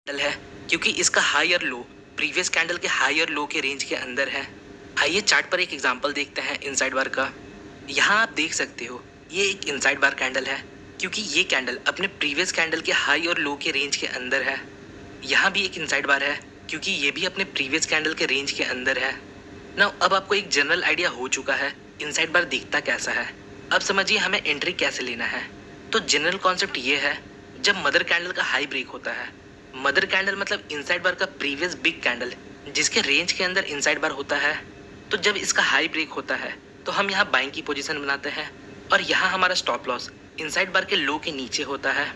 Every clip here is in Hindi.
कैंडल है क्योंकि इसका हाई और लो प्रीवियस कैंडल के हाई और लो के रेंज के अंदर है। आइए चार्ट पर एक एग्जांपल देखते हैं इनसाइड बार का। यहाँ आप देख सकते हो ये एक इनसाइड बार कैंडल है क्योंकि ये कैंडल अपने प्रीवियस कैंडल के हाई और लो के रेंज के अंदर है। यहाँ भी एक इनसाइड बार है क्योंकि ये भी अपने प्रीवियस कैंडल के रेंज के अंदर है। ना अब आपको एक जनरल आइडिया हो चुका है इनसाइड बार दिखता कैसा है। अब समझिए हमें एंट्री कैसे लेना है। तो जनरल कॉन्सेप्ट ये है, जब मदर कैंडल का हाई ब्रेक होता है, मदर कैंडल मतलब इनसाइड बार का प्रीवियस बिग कैंडल जिसके रेंज के अंदर इनसाइड बार होता है, तो जब इसका हाई ब्रेक होता है तो हम यहाँ बाइंग की पोजीशन बनाते हैं और यहाँ हमारा स्टॉप लॉस इनसाइड बार के लो के नीचे होता है।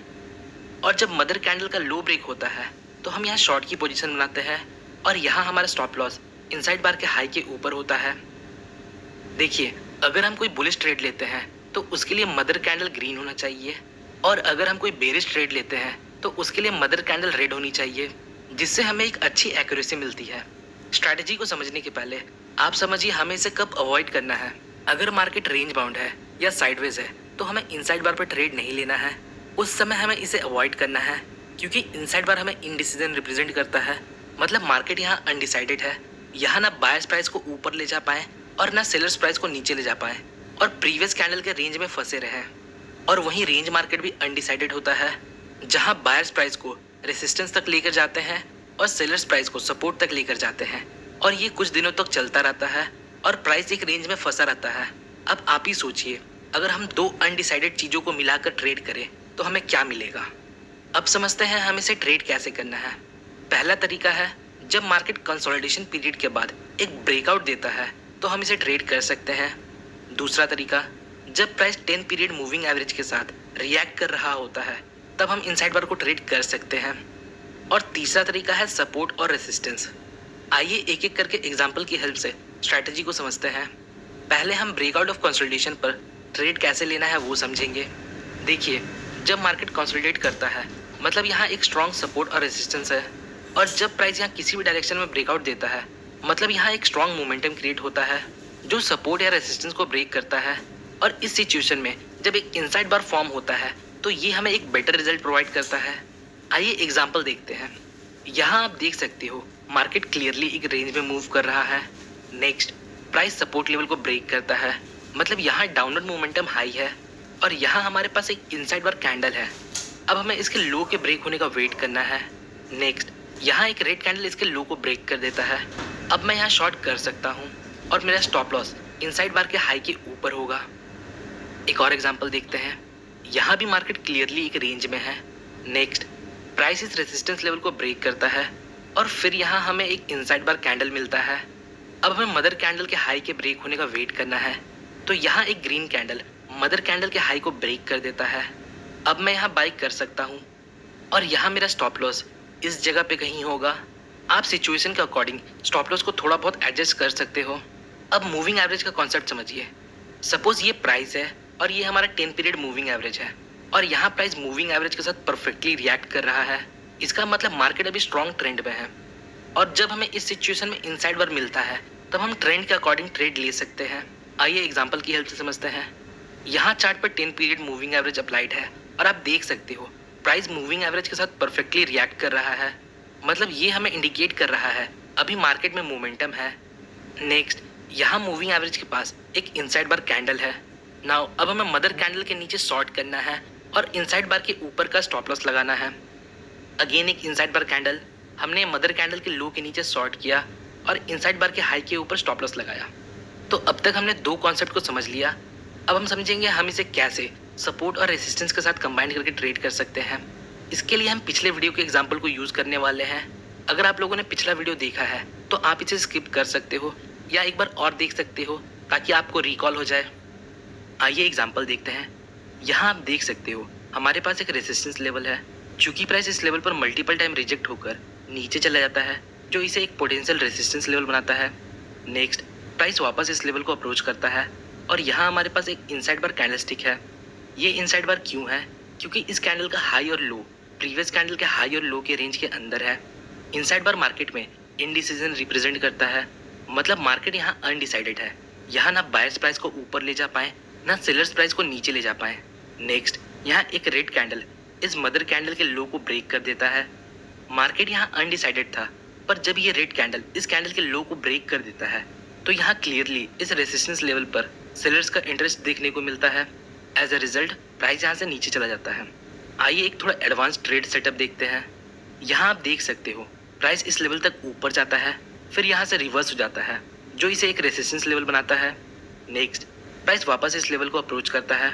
और जब मदर कैंडल का लो ब्रेक होता है तो हम यहाँ शॉर्ट की पोजीशन बनाते हैं और यहाँ हमारा स्टॉप लॉस इनसाइड बार के हाई के ऊपर होता है। देखिए, अगर हम कोई बुलिश ट्रेड लेते हैं तो उसके लिए मदर कैंडल ग्रीन होना चाहिए और अगर हम कोई बेरिश ट्रेड लेते हैं तो उसके लिए मदर कैंडल रेड होनी चाहिए, जिससे हमें एक अच्छी एक्यूरेसी मिलती है। स्ट्रैटेजी को समझने के पहले आप समझिए हमें इसे कब अवॉइड करना है। अगर मार्केट रेंज बाउंड है या साइडवेज है तो हमें इनसाइड बार पर ट्रेड नहीं लेना है। उस समय हमें इसे अवॉइड करना है क्योंकि इनसाइड बार हमें इनडिसीजन रिप्रेजेंट करता है। मतलब मार्केट यहाँ अनडिसाइडेड है। यहाँ ना बायर्स प्राइस को ऊपर ले जा पाए और ना सेलर्स प्राइस को नीचे ले जा पाए और प्रीवियस कैंडल के रेंज में फंसे रहे। और वहीं रेंज मार्केट भी अनडिसाइडेड होता है, जहां बायर्स प्राइस को रेसिस्टेंस तक लेकर जाते हैं और सेलर्स प्राइस को सपोर्ट तक लेकर जाते हैं और ये कुछ दिनों तक चलता रहता है और प्राइस एक रेंज में फंसा रहता है। अब आप ही सोचिए, अगर हम दो अनडिसाइडेड चीज़ों को मिलाकर ट्रेड करें तो हमें क्या मिलेगा। अब समझते हैं हम इसे ट्रेड कैसे करना है। पहला तरीका है, जब मार्केट कंसोलिडेशन पीरियड के बाद एक ब्रेकआउट देता है तो हम इसे ट्रेड कर सकते हैं। दूसरा तरीका, जब प्राइस 10 पीरियड मूविंग एवरेज के साथ रिएक्ट कर रहा होता है तब हम इनसाइड बार को ट्रेड कर सकते हैं। और तीसरा तरीका है सपोर्ट और रेसिस्टेंस। आइए एक एक करके एग्जांपल की हेल्प से स्ट्रैटेजी को समझते हैं। पहले हम ब्रेकआउट ऑफ कंसोलिडेशन पर ट्रेड कैसे लेना है वो समझेंगे। देखिए, जब मार्केट कंसोलिडेट करता है मतलब यहाँ एक स्ट्रॉन्ग सपोर्ट और रेसिस्टेंस है और जब प्राइस यहाँ किसी भी डायरेक्शन में ब्रेकआउट देता है मतलब यहाँ एक स्ट्रॉन्ग मोमेंटम क्रिएट होता है जो सपोर्ट या रेसिस्टेंस को ब्रेक करता है। और इस सिचुएशन में जब एक इनसाइड बार फॉर्म होता है तो ये हमें एक बेटर रिजल्ट प्रोवाइड करता है। आइए एग्जांपल देखते हैं। यहाँ आप देख सकते हो मार्केट क्लियरली एक रेंज में मूव कर रहा है। नेक्स्ट, प्राइस सपोर्ट लेवल को ब्रेक करता है मतलब यहाँ डाउनवर्ड मोमेंटम हाई है और यहाँ हमारे पास एक इनसाइड बार कैंडल है। अब हमें इसके लो के ब्रेक होने का वेट करना है। नेक्स्ट, यहाँ एक रेड कैंडल इसके लो को ब्रेक कर देता है। अब मैं यहाँ शॉर्ट कर सकता हूँ और मेरा स्टॉप लॉस इनसाइड बार के हाई के ऊपर होगा। एक और एग्जांपल देखते हैं। यहाँ भी मार्केट क्लियरली एक रेंज में है। नेक्स्ट, प्राइस इस रेजिस्टेंस लेवल को ब्रेक करता है और फिर यहाँ हमें एक इनसाइड बार कैंडल मिलता है। अब हमें मदर कैंडल के हाई के ब्रेक होने का वेट करना है। तो यहाँ एक ग्रीन कैंडल मदर कैंडल के हाई को ब्रेक कर देता है। अब मैं यहाँ बाई कर सकता हूँ और यहाँ मेरा स्टॉप लॉस इस जगह पे कहीं होगा। आप सिचुएशन के अकॉर्डिंग स्टॉप लॉस को थोड़ा बहुत एडजस्ट कर सकते हो। अब मूविंग एवरेज का कॉन्सेप्ट समझिए। सपोज ये प्राइस है और ये हमारा 10 पीरियड मूविंग एवरेज है और यहाँ प्राइस मूविंग एवरेज के साथ परफेक्टली रिएक्ट कर रहा है। इसका मतलब मार्केट अभी स्ट्रॉन्ग ट्रेंड में है और जब हमें इस सिचुएशन में इनसाइड बार मिलता है तब हम ट्रेंड के अकॉर्डिंग ट्रेड ले सकते हैं। आइए एग्जांपल की हेल्प से समझते हैं। यहाँ चार्ट पर 10 पीरियड मूविंग एवरेज अप्लाइड है और आप देख सकते हो प्राइस मूविंग एवरेज के साथ परफेक्टली रिएक्ट कर रहा है। मतलब ये हमें इंडिकेट कर रहा है अभी मार्केट में मोमेंटम है। नेक्स्ट, यहाँ मूविंग एवरेज के पास एक इनसाइड बार कैंडल है। नाउ अब हमें मदर कैंडल के नीचे शॉर्ट करना है और इनसाइड बार के ऊपर का स्टॉप लॉस लगाना है। अगेन एक इनसाइड बार कैंडल, हमने मदर कैंडल के लो के नीचे शॉर्ट किया और इनसाइड बार के हाई के ऊपर स्टॉप लॉस लगाया। तो अब तक हमने दो कॉन्सेप्ट को समझ लिया। अब हम समझेंगे हम इसे कैसे सपोर्ट और रेसिस्टेंस के साथ कंबाइन करके ट्रेड कर सकते हैं। इसके लिए हम पिछले वीडियो के एग्जाम्पल को यूज़ करने वाले हैं। अगर आप लोगों ने पिछला वीडियो देखा है तो आप इसे स्किप कर सकते हो या एक बार और देख सकते हो ताकि आपको रिकॉल हो जाए। आइए एग्जांपल देखते हैं। यहाँ आप देख सकते हो हमारे पास एक रेजिस्टेंस लेवल है। चूंकि प्राइस इस लेवल पर मल्टीपल टाइम रिजेक्ट होकर नीचे चला जाता है जो इसे एक पोटेंशियल रेजिस्टेंस लेवल बनाता है। नेक्स्ट, प्राइस वापस इस लेवल को अप्रोच करता है और यहाँ हमारे पास एक इनसाइड बार कैंडलस्टिक है। ये इनसाइड बार क्यों है? क्योंकि इस कैंडल का हाई और लो प्रीवियस कैंडल के हाई और लो के रेंज के अंदर है। इनसाइड बार मार्केट में इनडिसीजन रिप्रेजेंट करता है। मतलब मार्केट यहाँ अनडिसाइडेड है। यहाँ ना बायर्स प्राइस को ऊपर ले जा पाए ना सेलर्स प्राइस को नीचे ले जा पाए। नेक्स्ट, यहाँ एक रेड कैंडल इस मदर कैंडल के लो को ब्रेक कर देता है मार्केट यहाँ अनडिसाइडेड था, पर जब ये रेड कैंडल इस कैंडल के लो को ब्रेक कर देता है तो यहाँ क्लियरली इस रेजिस्टेंस लेवल पर सेलर्स का इंटरेस्ट देखने को मिलता है। एज अ रिजल्ट प्राइस यहाँ से नीचे चला जाता है। आइए एक थोड़ा एडवांस ट्रेड सेटअप देखते हैं। यहाँ आप देख सकते हो प्राइस इस लेवल तक ऊपर जाता है, फिर यहाँ से रिवर्स हो जाता है, जो इसे एक रेजिस्टेंस लेवल बनाता है। नेक्स्ट प्राइस वापस इस लेवल को अप्रोच करता है।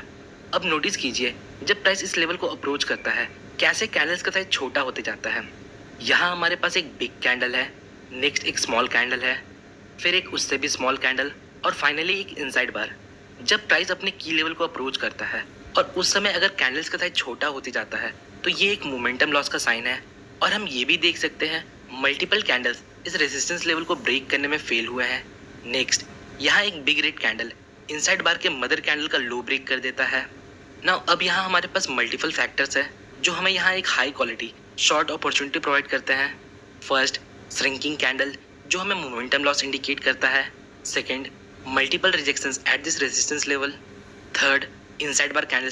अब नोटिस कीजिए जब प्राइस इस लेवल को अप्रोच करता है कैसे कैंडल्स का साइज छोटा होते जाता है। यहाँ हमारे पास एक बिग कैंडल है, नेक्स्ट एक स्मॉल कैंडल है, फिर एक उससे भी स्मॉल कैंडल और फाइनली एक इनसाइड बार। जब प्राइस अपने की लेवल को अप्रोच करता है और उस समय अगर कैंडल्स का साइज छोटा होते जाता है तो ये एक मोमेंटम लॉस का साइन है। और हम ये भी देख सकते हैं मल्टीपल कैंडल्स इस रेजिस्टेंस लेवल को ब्रेक करने में फेल हुए हैं। नेक्स्ट यहाँ एक बिग रेड कैंडल इनसाइड बार के मदर कैंडल का लो ब्रेक कर देता है। नाउ अब यहाँ हमारे पास मल्टीपल फैक्टर्स है जो हमें यहाँ एक high quality short opportunity provide करते हैं। फर्स्ट श्रिंकिंग कैंडल जो हमें मोमेंटम लॉस इंडिकेट करता है। Second multiple rejections at this resistance level. Third inside bar candle